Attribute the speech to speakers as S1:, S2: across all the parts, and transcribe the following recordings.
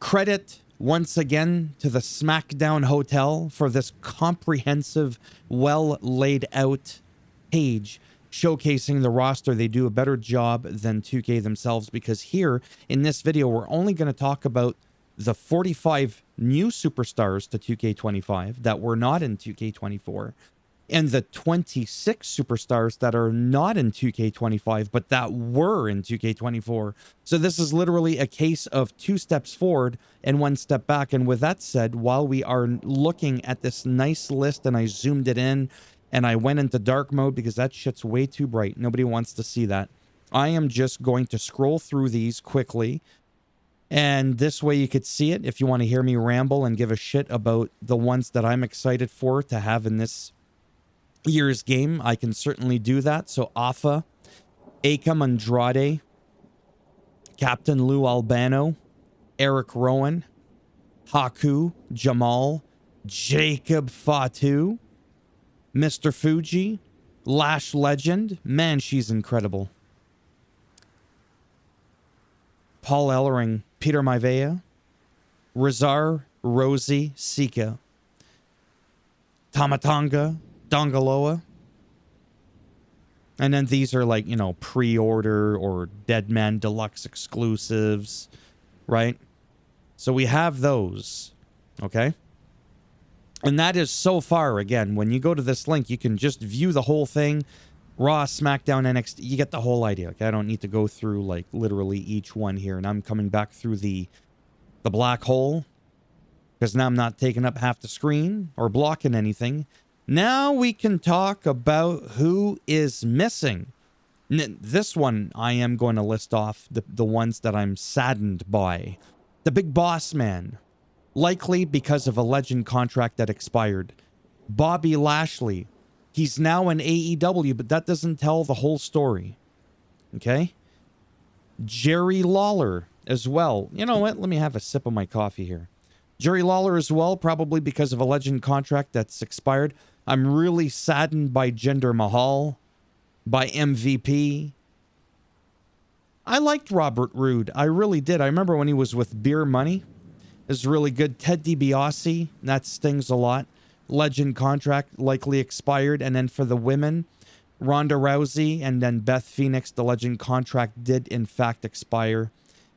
S1: Credit once again to the SmackDown Hotel for this comprehensive, well laid out page showcasing the roster. They do a better job than 2K themselves, because here in this video, we're only going to talk about the 45 new superstars to 2K25 that were not in 2K24, and the 26 superstars that are not in 2K25 but that were in 2K24. So this is literally a case of 2 steps forward and 1 step back. And with that said, while we are looking at this nice list, and I zoomed it in and I went into dark mode because that shit's way too bright, nobody wants to see that, I am just going to scroll through these quickly, and this way you could see it. If you want to hear me ramble and give a shit about the ones that I'm excited for to have in this year's game, I can certainly do that. So Afa, Akam Andrade, Captain Lou Albano, Eric Rowan, Haku, Jamal, Jacob Fatu, Mr. Fuji, Lash Legend. Man, she's incredible. Paul Ellering, Peter Maivia, Razar, Rosie, Sika, Tamatanga, Dongaloa. And then these are like, you know, pre-order or Deadman Deluxe exclusives, right? So we have those, okay? And that is so far, again, when you go to this link, you can just view the whole thing. Raw, SmackDown, NXT, you get the whole idea. Okay? I don't need to go through like literally each one here. And I'm coming back through the black hole because now I'm not taking up half the screen or blocking anything. Now we can talk about who is missing. This one, I am going to list off the ones that I'm saddened by. The Big Boss Man, likely because of a Legend contract that expired. Bobby Lashley, he's now in AEW, but that doesn't tell the whole story. Okay? Jerry Lawler as well. You know what? Let me have a sip of my coffee here. Jerry Lawler as well, probably because of a Legend contract that's expired. I'm really saddened by Jinder Mahal, by MVP. I liked Robert Roode. I really did. I remember when he was with Beer Money. It was really good. Ted DiBiase, that stings a lot. Legend contract likely expired. And then for the women, Ronda Rousey and then Beth Phoenix, the Legend contract did in fact expire.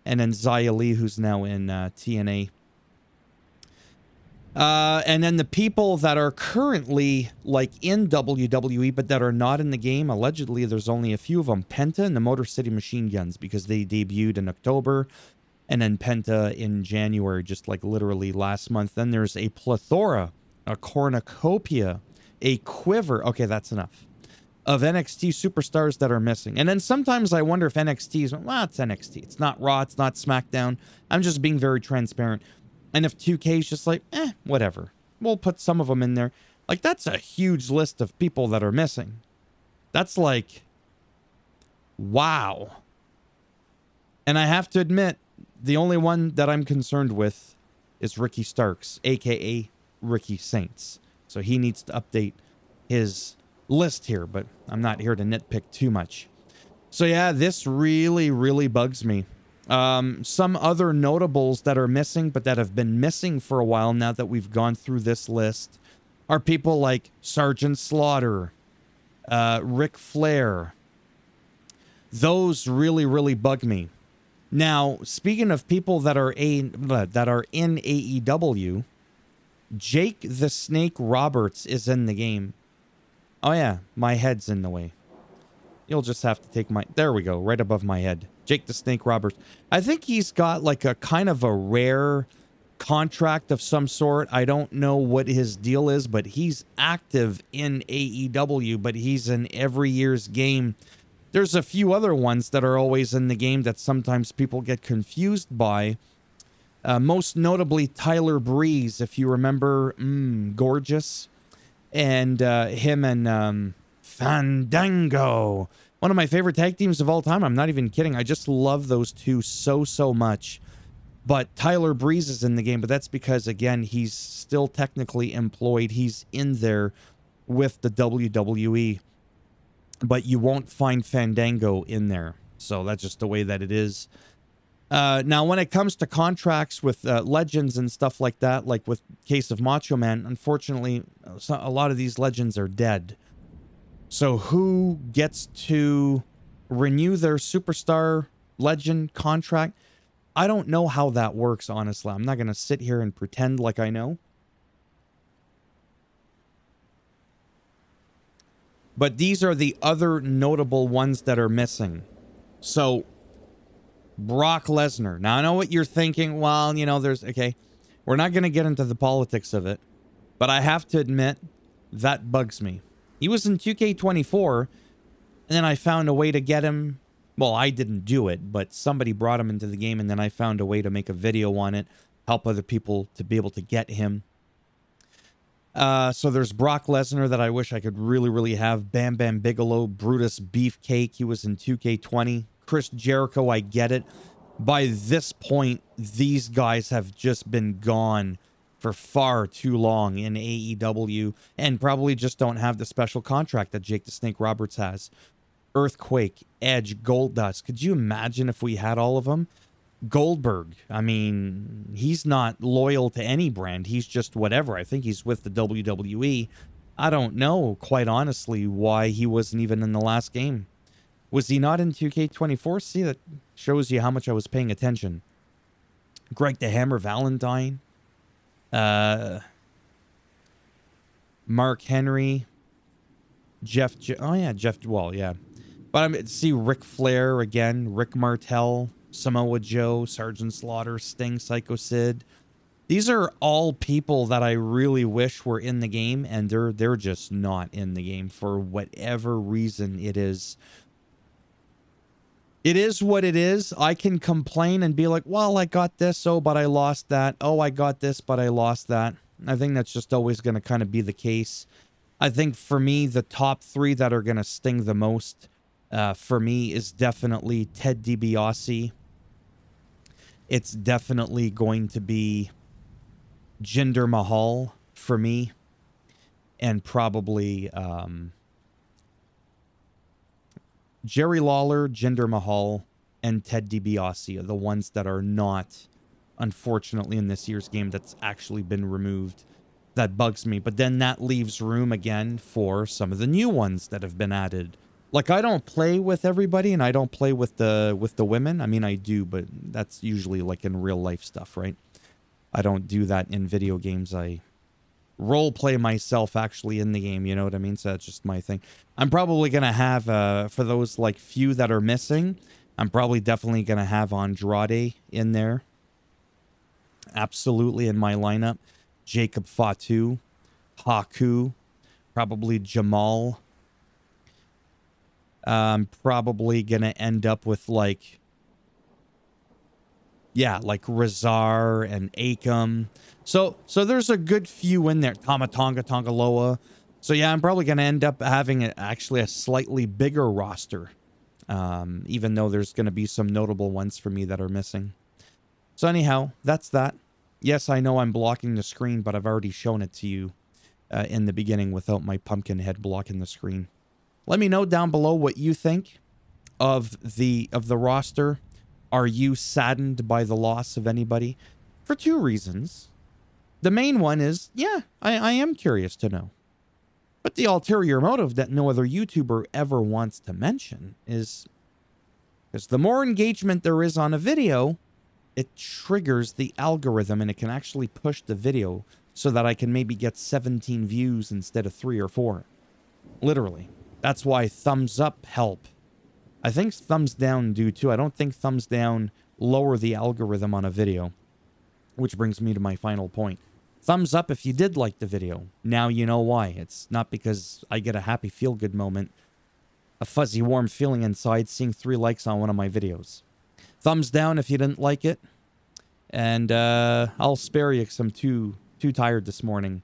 S1: And then Xia Li, who's now in TNA. And then the people that are currently like in WWE but that are not in the game, allegedly there's only a few of them. Penta and the Motor City Machine Guns, because they debuted in October, and then Penta in January, just like literally last month. Then there's a plethora, a cornucopia, a quiver, okay, that's enough, of NXT superstars that are missing. And then sometimes I wonder if NXT is, well, it's NXT. It's not Raw, it's not SmackDown. I'm just being very transparent. And if 2K is just like, whatever, we'll put some of them in there. Like, that's a huge list of people that are missing. That's like, wow. And I have to admit, the only one that I'm concerned with is Ricky Starks, a.k.a. Ricky Saints. So he needs to update his list here, but I'm not here to nitpick too much. So yeah, this really, really bugs me. Some other notables that are missing, but that have been missing for a while now that we've gone through this list, are people like Sergeant Slaughter, Ric Flair. Those really, really bug me. Now, speaking of people that are in AEW, Jake the Snake Roberts is in the game. Oh yeah, my head's in the way. You'll just have to take my... There we go, right above my head. Jake the Snake Roberts. I think he's got like a kind of a rare contract of some sort. I don't know what his deal is, but he's active in AEW, but he's in every year's game. There's a few other ones that are always in the game that sometimes people get confused by. Most notably Tyler Breeze, if you remember, Gorgeous. And him and Fandango. One of my favorite tag teams of all time. I'm not even kidding. I just love those two so much. But Tyler Breeze is in the game, but that's because, again, he's still technically employed. He's in there with the WWE. But you won't find Fandango in there. So that's just the way that it is. Now, when it comes to contracts with legends and stuff like that, like with case of Macho Man, unfortunately, a lot of these legends are dead. So who gets to renew their superstar legend contract? I don't know how that works, honestly. I'm not going to sit here and pretend like I know. But these are the other notable ones that are missing. So, Brock Lesnar. Now, I know what you're thinking. Well, you know, okay, we're not going to get into the politics of it. But I have to admit, that bugs me. He was in 2K24, and then I found a way to get him. Well, I didn't do it, but somebody brought him into the game, and then I found a way to make a video on it, help other people to be able to get him. So there's Brock Lesnar that I wish I could really, really have. Bam Bam Bigelow, Brutus Beefcake, he was in 2K20. Chris Jericho, I get it. By this point, these guys have just been gone for far too long in AEW and probably just don't have the special contract that Jake the Snake Roberts has. Earthquake, Edge, Goldust. Could you imagine if we had all of them? Goldberg, I mean, he's not loyal to any brand. He's just whatever. I think he's with the WWE. I don't know, quite honestly, why he wasn't even in the last game. Was he not in 2K24? See, that shows you how much I was paying attention. Greg the Hammer Valentine. Mark Henry. Jeff. Oh, yeah, Jeff. Well, yeah. But I see Ric Flair again. Rick Martel. Samoa Joe, Sergeant Slaughter, Sting, Psycho Sid. These are all people that I really wish were in the game, and they're just not in the game for whatever reason it is. It is what it is. I can complain and be like, well, I got this, oh, but I lost that. Oh, I got this, but I lost that. I think that's just always going to kind of be the case. I think for me, the top three that are going to sting the most for me is definitely Ted DiBiase. It's definitely going to be Jinder Mahal for me. And probably Jerry Lawler, Jinder Mahal, and Ted DiBiase are the ones that are not, unfortunately, in this year's game that's actually been removed. That bugs me. But then that leaves room again for some of the new ones that have been added. Like, I don't play with everybody, and I don't play with the women. I mean, I do, but that's usually like in real life stuff, right? I don't do that in video games. I role play myself actually in the game, you know what I mean? So that's just my thing. I'm probably going to have, for those like few that are missing, I'm probably definitely going to have Andrade in there. Absolutely in my lineup. Jacob Fatu, Haku, probably Jamal. I'm probably going to end up with like, yeah, like Razar and Akam. So there's a good few in there. Tamatonga, Tongaloa. So yeah, I'm probably going to end up having actually a slightly bigger roster. Even though there's going to be some notable ones for me that are missing. So anyhow, that's that. Yes, I know I'm blocking the screen, but I've already shown it to you in the beginning without my pumpkin head blocking the screen. Let me know down below what you think of the roster. Are you saddened by the loss of anybody? For two reasons. The main one is, yeah, I am curious to know. But the ulterior motive that no other YouTuber ever wants to mention is because the more engagement there is on a video, it triggers the algorithm and it can actually push the video so that I can maybe get 17 views instead of 3 or 4. Literally. That's why thumbs up help. I think thumbs down do too. I don't think thumbs down lower the algorithm on a video. Which brings me to my final point. Thumbs up if you did like the video. Now you know why. It's not because I get a happy feel-good moment. A fuzzy warm feeling inside seeing 3 likes on one of my videos. Thumbs down if you didn't like it. And I'll spare you because I'm too tired this morning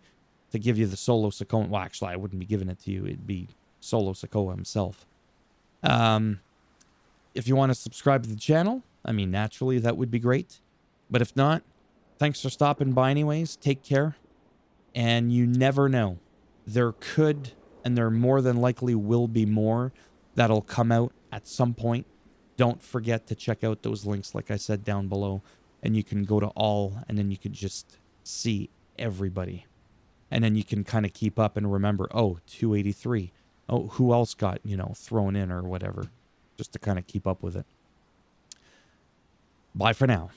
S1: to give you the Solo Sikoa. Well, actually, I wouldn't be giving it to you. It'd be Solo Sikoa himself. If you want to subscribe to the channel, I mean, naturally, that would be great. But if not, thanks for stopping by anyways. Take care. And you never know. There could, and there more than likely will be more that'll come out at some point. don't forget to check out those links, like I said, down below. And you can go to all, and then you can just see everybody. And then you can kind of keep up and remember, oh, 283. Oh, who else got, thrown in or whatever, just to kind of keep up with it. Bye for now.